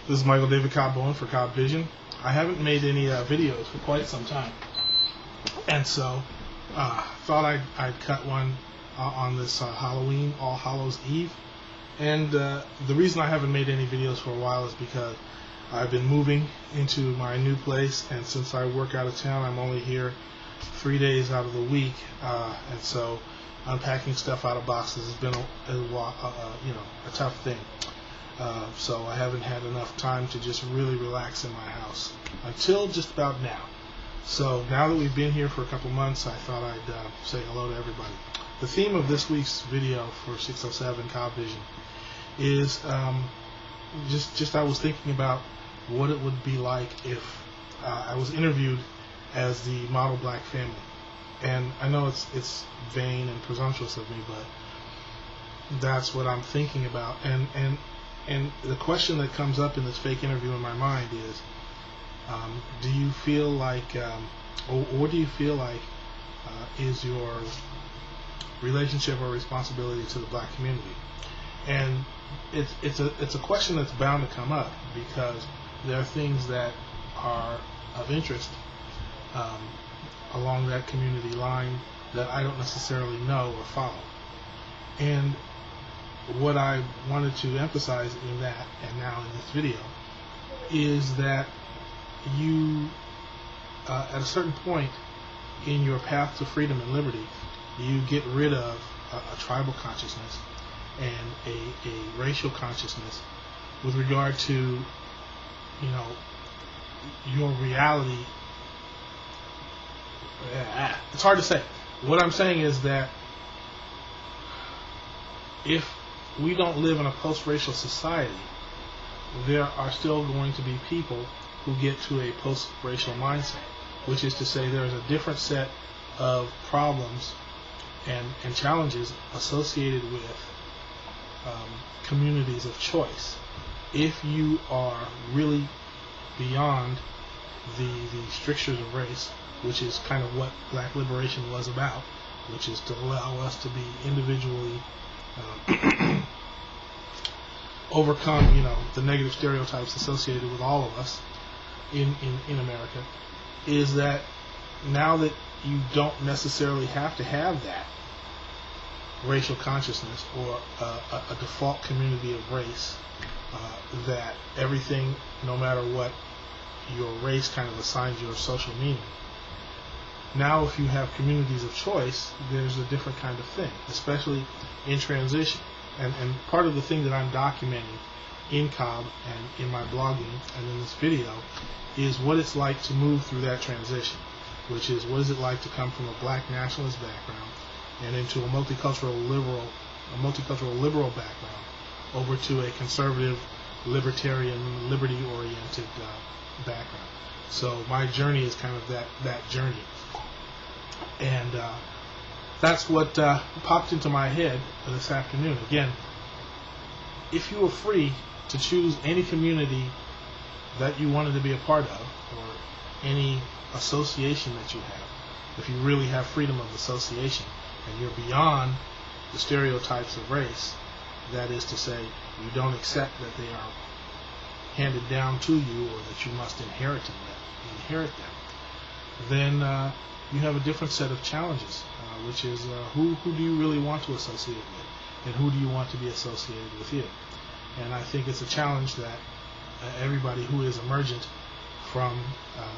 This is Michael David Cobb Bowen for Cobb Vision. I haven't made any videos for quite some time, and so thought I'd cut one on this Halloween, All Hallows Eve. And the reason I haven't made any videos for a while is because I've been moving into my new place, and since I work out of town, I'm only here 3 days out of the week, and so unpacking stuff out of boxes has been a tough thing. So I haven't had enough time to just really relax in my house until just about now. So now that we've been here for a couple months, I thought I'd say hello to everybody. The theme of this week's video for 607 Cobb Vision is just I was thinking about what it would be like if I was interviewed as the model black family. And I know it's vain and presumptuous of me, but that's what I'm thinking about. And the question that comes up in this fake interview in my mind is, do you feel like, or do you feel like is your relationship or responsibility to the black community? And it's a question that's bound to come up because there are things that are of interest along that community line that I don't necessarily know or follow. And what I wanted to emphasize in that, and now in this video, is that you, at a certain point in your path to freedom and liberty, you get rid of a tribal consciousness and a racial consciousness with regard to, your reality. It's hard to say. What I'm saying is that if we don't live in a post-racial society, there are still going to be people who get to a post-racial mindset, which is to say there's a different set of problems and challenges associated with communities of choice. If you are really beyond the strictures of race, which is kind of what black liberation was about, which is to allow us to be individually overcome, the negative stereotypes associated with all of us in America, is that now that you don't necessarily have to have that racial consciousness or a default community of race, that everything, no matter what your race kind of assigns your social meaning. Now if you have communities of choice, there's a different kind of thing, especially in transition. And part of the thing that I'm documenting in Cobb and in my blogging and in this video is what it's like to move through that transition, which is what is it like to come from a black nationalist background and into a multicultural liberal background over to a conservative, libertarian, liberty-oriented background. So my journey is kind of that journey. And that's what popped into my head this afternoon. Again, if you were free to choose any community that you wanted to be a part of, or any association that you have, if you really have freedom of association, and you're beyond the stereotypes of race, that is to say, you don't accept that they are handed down to you or that you must inherit them, then you have a different set of challenges, which is who do you really want to associate with, and who do you want to be associated with you. And I think it's a challenge that everybody who is emergent from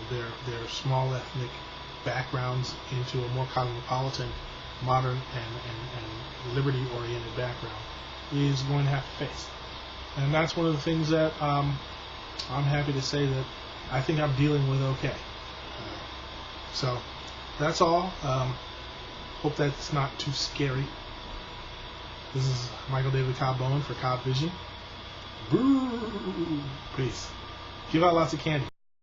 their small ethnic backgrounds into a more cosmopolitan, modern and liberty-oriented background is going to have to face. And that's one of the things that I'm happy to say that I think I'm dealing with okay. So that's all. Hope that's not too scary. This is Michael David Cobb Bowen for Cobb Vision. Boo! Peace. Give out lots of candy.